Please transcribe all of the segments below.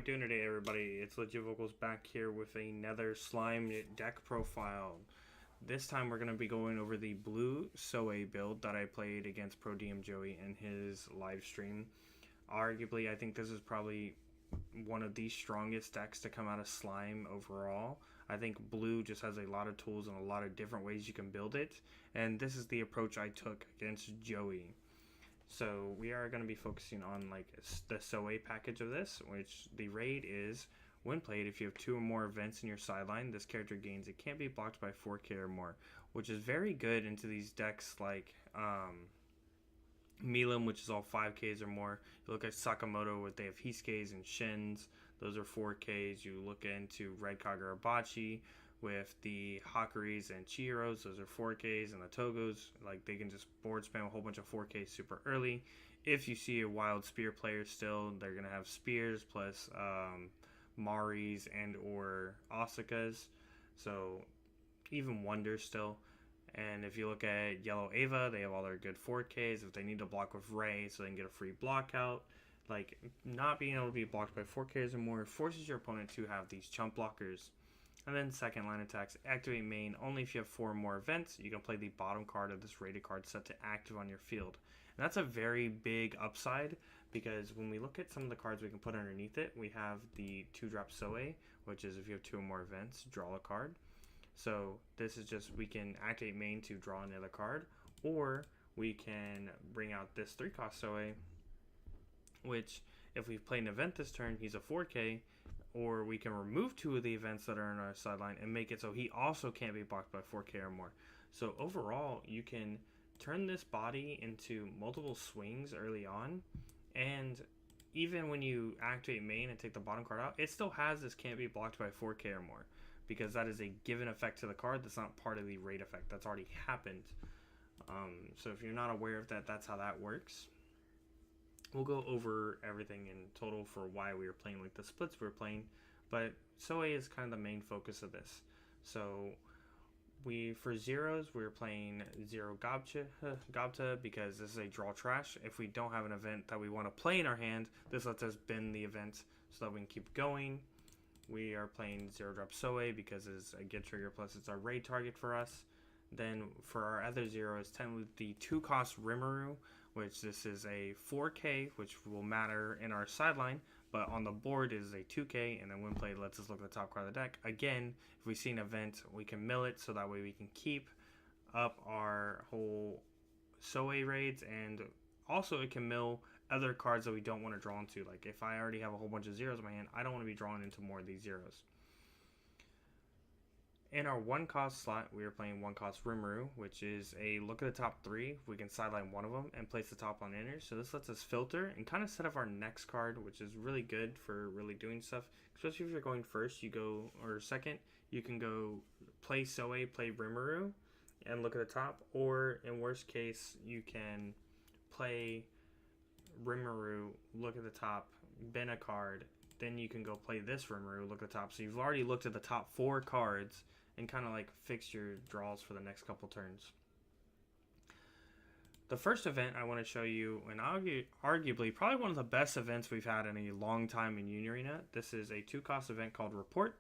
doing today, everybody? It's Legit Vocals back here with another slime deck profile. This time we're going to be going over the blue Soe build that I played against Prodmjoey in his live stream. Arguably, I think this is probably one of the strongest decks to come out of slime overall. I think blue just has a lot of tools and a lot of different ways you can build it, and this is the approach I took against Joey. So we are going to be focusing on like the Soe package of this, which the raid is, when played, if you have 2 or more events in your sideline, this character gains it can't be blocked by 4k or more, which is very good into these decks like Milim, which is all 5ks or more. You look at Sakamoto, where they have Hiskes and Shins, those are 4ks. You look into Red Kaga Bachi with the Hakuris and Chihiros, those are 4ks, and the Togos, like they can just board spam a whole bunch of 4ks super early. If you see a wild spear player still, they're going to have spears plus Maris and or Asukas, so even Wonders still. And if you look at Yellow Ava, they have all their good 4ks. If they need to block with Ray so they can get a free block out, like not being able to be blocked by 4ks or more forces your opponent to have these chump blockers. And then second line attacks, activate main only if you have 4 or more events. You can play the bottom card of this rated card set to active on your field. And that's a very big upside, because when we look at some of the cards we can put underneath it, we have the 2-drop Soe, which is if you have 2 or more events, draw a card. So this is just, we can activate main to draw another card, or we can bring out this 3-cost Soe, which if we play an event this turn, he's a 4k, or we can remove 2 of the events that are in our sideline and make it so he also can't be blocked by 4k or more. So overall, you can turn this body into multiple swings early on, and even when you activate main and take the bottom card out, it still has this can't be blocked by 4k or more, because that is a given effect to the card that's not part of the raid effect. That's already happened. So if you're not aware of that, that's how that works. We'll go over everything in total for why we were playing like the splits we were playing, but Soe is kind of the main focus of this. So for zeros, we were playing 0 Gobta because this is a draw trash. If we don't have an event that we want to play in our hand, this lets us bend the event so that we can keep going. We are playing 0-drop Soe because it's a get trigger plus it's our raid target for us. Then for our other 0 is 10 with the 2-cost Rimuru, which this is a 4k, which will matter in our sideline, but on the board is a 2k, and then when played lets us look at the top card of the deck. Again, if we see an event, we can mill it, so that way we can keep up our whole Soe raids, and also it can mill other cards that we don't want to draw into. Like if I already have a whole bunch of zeros in my hand, I don't want to be drawing into more of these zeros. In our 1-cost slot, we are playing 1-cost Rimuru, which is a look at the top 3. We can sideline one of them and place the top on enter. So this lets us filter and kind of set up our next card, which is really good for really doing stuff. Especially if you're going first, or second, you can go play Soe, play Rimuru, and look at the top. Or in worst case, you can play Rimuru, look at the top, bin a card, then you can go play this Rimuru, look at the top. So you've already looked at the top 4 cards and kind of like fix your draws for the next couple turns. The first event I want to show you, and arguably probably one of the best events we've had in a long time in Uni Arena. This is a 2-cost event called Report.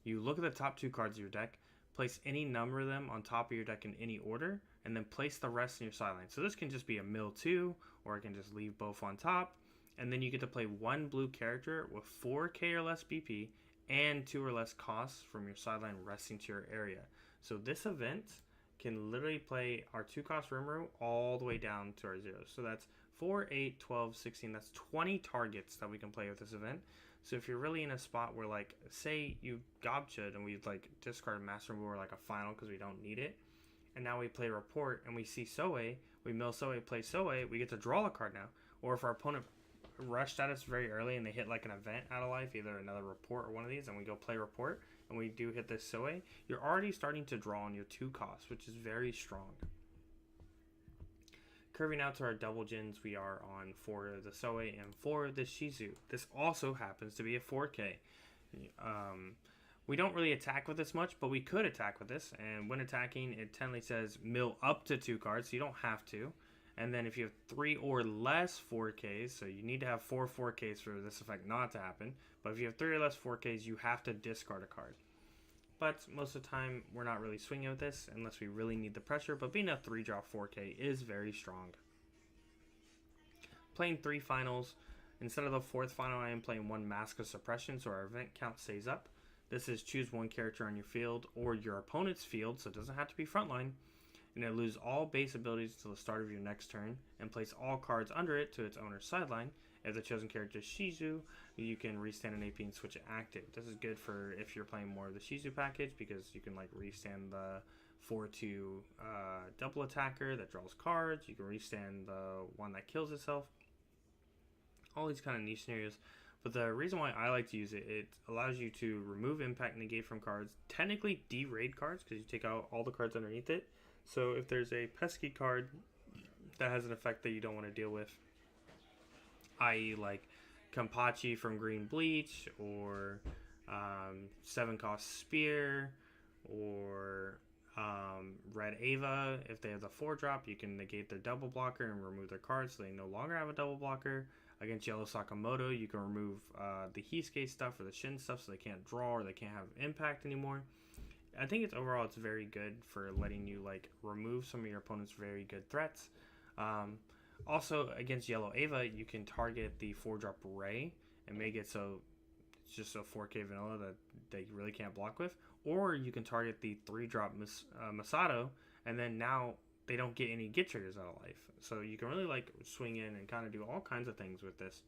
You look at the top 2 cards of your deck, place any number of them on top of your deck in any order, and then place the rest in your sideline. So this can just be a mill 2, or I can just leave both on top, and then you get to play 1 blue character with 4k or less BP and 2 or less costs from your sideline resting to your area. So this event can literally play our 2-cost Rimuru all the way down to our zeros. So that's 4, 8, 12, 16. That's 20 targets that we can play with this event. So if you're really in a spot where, like, say you Gobcha'd and we like discard Master Move or like a final because we don't need it, and now we play Report and we see Soe, we mill Soe, play Soe, we get to draw a card now. Or if our opponent rushed at us very early and they hit like an event out of life, either another Report or one of these, and we go play Report and we do hit this Soe, you're already starting to draw on your 2 costs, which is very strong. Curving out to our double gens, we are on 4 of the Soe and 4 of the Shizu. This also happens to be a 4k. We don't really attack with this much, but we could attack with this, and when attacking, it technically says mill up to 2 cards, so you don't have to. And then if you have 3 or less 4Ks, so you need to have 4 4Ks for this effect not to happen, but if you have 3 or less 4Ks, you have to discard a card. But most of the time, we're not really swinging with this unless we really need the pressure, but being a 3-drop 4K is very strong. Playing 3 finals. Instead of the 4th final, I am playing 1 Mask of Suppression, so our event count stays up. This is choose 1 character on your field or your opponent's field, so it doesn't have to be frontline. And it loses all base abilities until the start of your next turn, and place all cards under it to its owner's sideline. If the chosen character is Shizu, you can restand an AP and switch it active. This is good for if you're playing more of the Shizu package, because you can like restand the 4/2 double attacker that draws cards. You can restand the one that kills itself. All these kind of niche scenarios. But the reason why I like to use it, it allows you to remove impact negate from cards, technically de-raid cards, because you take out all the cards underneath it. So if there's a pesky card that has an effect that you don't want to deal with, i.e. like Kampachi from Green Bleach, or 7-cost Spear, or Red Ava, if they have the 4-drop, you can negate their double blocker and remove their cards so they no longer have a double blocker. Against Yellow Sakamoto, you can remove the Hisuke stuff or the Shin stuff so they can't draw or they can't have impact anymore. I think it's overall it's very good for letting you like remove some of your opponent's very good threats. Also against Yellow Ava, you can target the 4-drop Ray and make it so it's just a 4K vanilla that they really can't block with, or you can target the 3-drop Masato, and then now they don't get any get triggers out of life. So you can really like swing in and kind of do all kinds of things with this.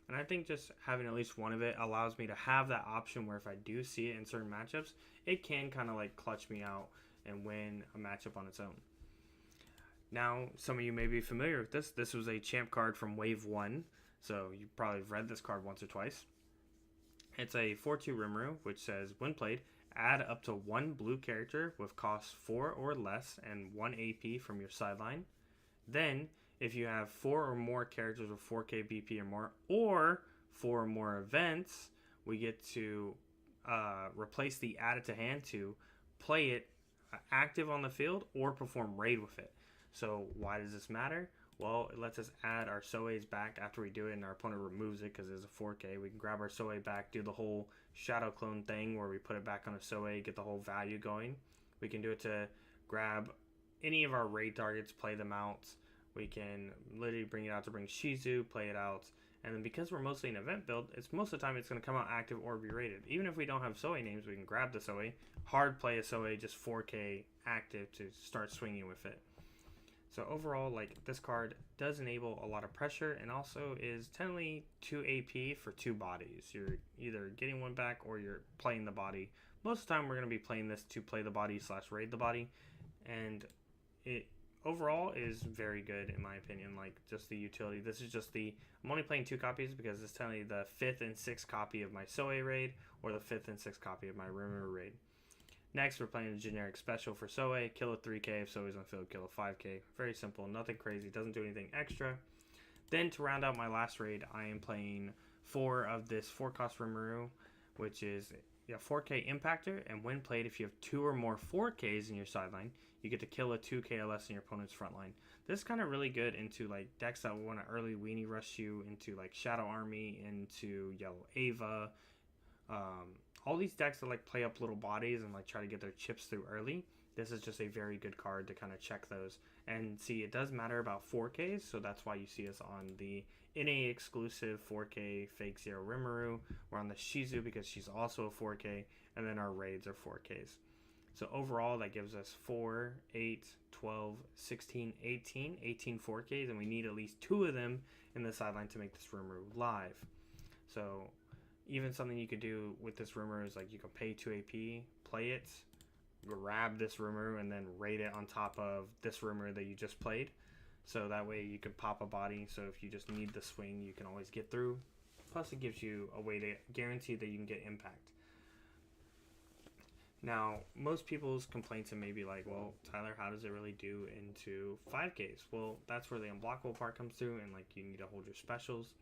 And I think just having at least one of it allows me to have that option where if I do see it in certain matchups, it can kind of like clutch me out and win a matchup on its own. Now, some of you may be familiar with this. This was a champ card from Wave 1, so you probably have read this card once or twice. It's a 4/2 Rimuru, which says, when played, add up to 1 blue character with cost 4 or less and 1 AP from your sideline. Then, if you have 4 or more characters with 4K BP or more, or 4 or more events, we get to replace the added to hand to play it active on the field or perform raid with it. So why does this matter? Well, it lets us add our Soeis back after we do it and our opponent removes it because it's a 4K. We can grab our Soei back, do the whole shadow clone thing where we put it back on a Soei, get the whole value going. We can do it to grab any of our raid targets, play them out. We can literally bring it out to bring Shizu, play it out. And then because we're mostly an event build, it's most of the time it's going to come out active or be rated. Even if we don't have Soei names, we can grab the Soei, hard play a Soei, just 4K active to start swinging with it. So overall, like, this card does enable a lot of pressure and also is technically 2 AP for 2 bodies. You're either getting one back or you're playing the body. Most of the time we're going to be playing this to play the body / raid the body. And it overall is very good in my opinion, like just the utility. This is just the, I'm only playing 2 copies because it's technically the 5th and 6th copy of my Soei raid or the 5th and 6th copy of my Rimuru raid. Next, we're playing a generic special for Soei. Kill a 3K if Soei's on field, kill a 5K. Very simple, nothing crazy, doesn't do anything extra. Then to round out my last raid, I am playing 4 of this 4-cost Rimuru, which is a 4K impactor, and when played, if you have 2 or more 4Ks in your sideline, you get to kill a 2K or less in your opponent's front line. This is kind of really good into like decks that want to early weenie rush you, into like Shadow Army, into Yellow Ava, all these decks that like play up little bodies and like try to get their chips through early. This is just a very good card to kind of check those. And see, it does matter about 4Ks, so that's why you see us on the NA exclusive 4K Fake Zero Rimuru. We're on the Shizu because she's also a 4K, and then our raids are 4Ks. So overall, that gives us 4, 8, 12, 16, 18 4Ks, and we need at least 2 of them in the sideline to make this Rimuru live. So even something you could do with this Rimuru is like you can pay 2 AP, play it, grab this Rimuru, and then raid it on top of this Rimuru that you just played. So that way you can pop a body, so if you just need the swing, you can always get through. Plus it gives you a way to guarantee that you can get impact. Now, most people's complaints may be like, well, Tyler, how does it really do into 5Ks? Well, that's where the unblockable part comes through, and like you need to hold your specials.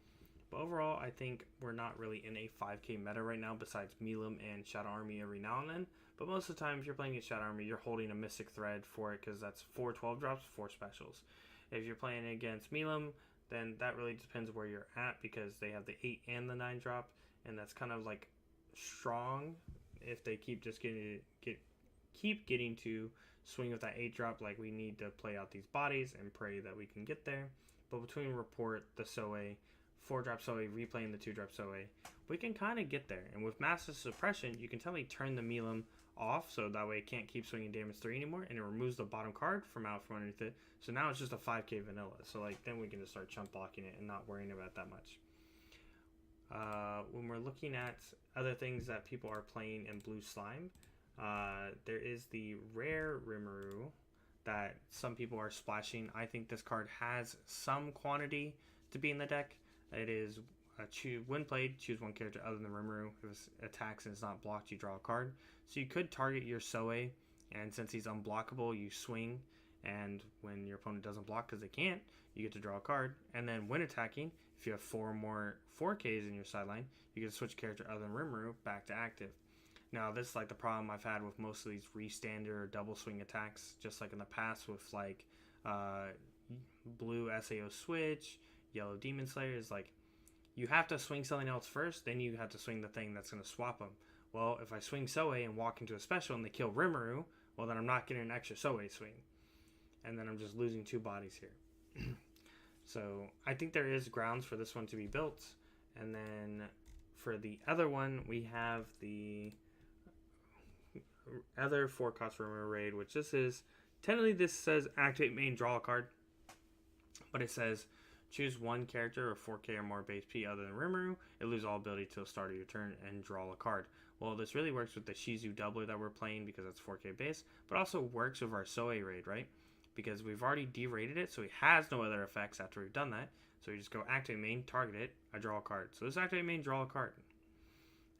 But overall, I think we're not really in a 5K meta right now besides Milim and Shadow Army every now and then. But most of the time, if you're playing a Shadow Army, you're holding a Mystic Thread for it because that's 4 12 drops, 4 specials. If you're playing against Milam, then that really depends where you're at, because they have the 8 and the 9 drop, and that's kind of like strong if they keep just keep getting to swing with that 8 drop. Like, we need to play out these bodies and pray that we can get there. But between Report, the Soe, 4 drop Soe, replaying the 2 drop Soe, we can kind of get there. And with Massive Suppression, you can tell me turn the Milam off, so that way it can't keep swinging damage 3 anymore, and it removes the bottom card from underneath it. So now it's just a 5k vanilla. So like, then we can just start chump blocking it and not worrying about that much. When we're looking at other things that people are playing in Blue Slime, there is the rare Rimuru that some people are splashing. I think this card has some quantity to be in the deck. It is when played, choose one character other than Rimuru. If it attacks and it's not blocked, you draw a card. So you could target your Soe, and since he's unblockable, you swing, and when your opponent doesn't block because they can't, you get to draw a card. And then when attacking, if you have 4 more 4Ks in your sideline, you can switch character other than Rimuru back to active. Now, this is like the problem I've had with most of these re-standard or double swing attacks, just like in the past with like blue SAO switch, yellow Demon Slayer, is like, you have to swing something else first, then you have to swing the thing that's going to swap them. Well, if I swing Soe and walk into a special and they kill Rimuru, well, then I'm not getting an extra Soe swing. And then I'm just losing 2 bodies here. So I think there is grounds for this one to be built. And then for the other one, we have the other 4-cost Rimuru raid, which this is, technically this says activate main, draw a card. But it says choose one character or 4k or more base P other than Rimuru. It loses all ability till the start of your turn and draw a card. Well, this really works with the Shizu doubler that we're playing because it's 4k base, but also works with our Soe raid, right? Because we've already derated it, so he has no other effects after we've done that. So you just go activate main, target it, I draw a card. So this activate main, draw a card.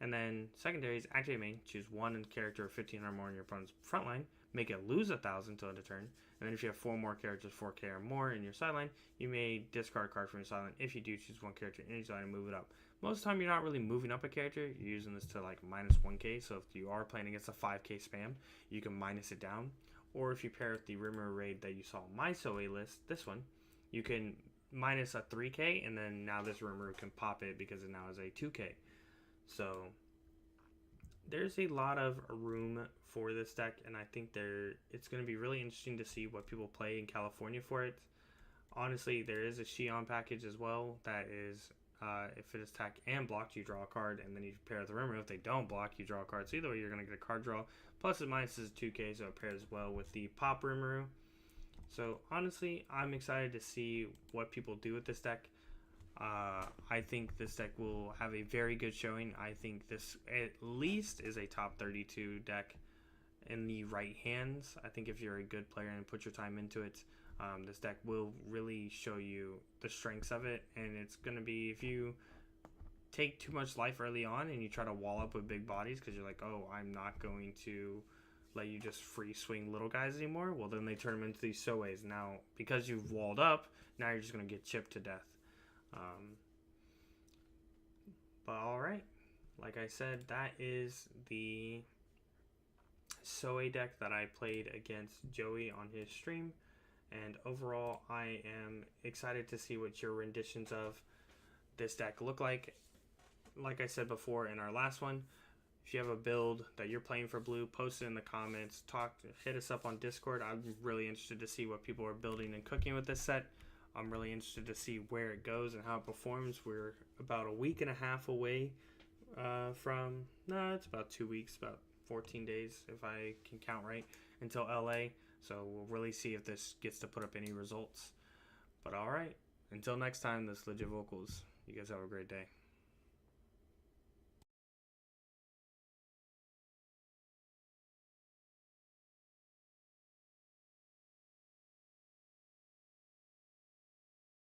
And then secondaries, activate main, choose one character of 15 or more in your opponent's front line, make it lose 1,000 till end of turn. And then if you have 4 more characters, 4k or more in your sideline, you may discard a card from your sideline. If you do, choose one character in your sideline and move it up. Most of the time, you're not really moving up a character. You're using this to like minus 1k. So if you are playing against a 5k spam, you can minus it down. Or if you pair with the Rimuru raid that you saw on my Soe list, this one, you can minus a 3k, and then now this Rimuru can pop it because it now is a 2k. So there's a lot of room for this deck, and I think it's going to be really interesting to see what people play in California for it. Honestly, there is a Xion package as well that is, if it is attack and blocked, you draw a card, and then you pair with the Rimuru. If they don't block, you draw a card. So either way, you're going to get a card draw. Plus, it minuses 2k, so it pairs well with the Pop Rimuru. So honestly, I'm excited to see what people do with this deck. I think this deck will have a very good showing. I think this at least is a top 32 deck in the right hands. I think if you're a good player and put your time into it, this deck will really show you the strengths of it. And it's going to be, if you take too much life early on and you try to wall up with big bodies because you're like, oh, I'm not going to let you just free swing little guys anymore, well, then they turn them into these Soes. Now, because you've walled up, now you're just going to get chipped to death. But alright, like I said, that is the Soe deck that I played against Joey on his stream, and overall I am excited to see what your renditions of this deck look like. Like I said before in our last one, if you have a build that you're playing for blue, post it in the comments, hit us up on Discord. I'm really interested to see what people are building and cooking with this set. I'm really interested to see where it goes and how it performs. We're about a week and a half away it's about 2 weeks, about 14 days if I can count right, until LA. So we'll really see if this gets to put up any results. But alright, until next time, this is Legit Vocals. You guys have a great day.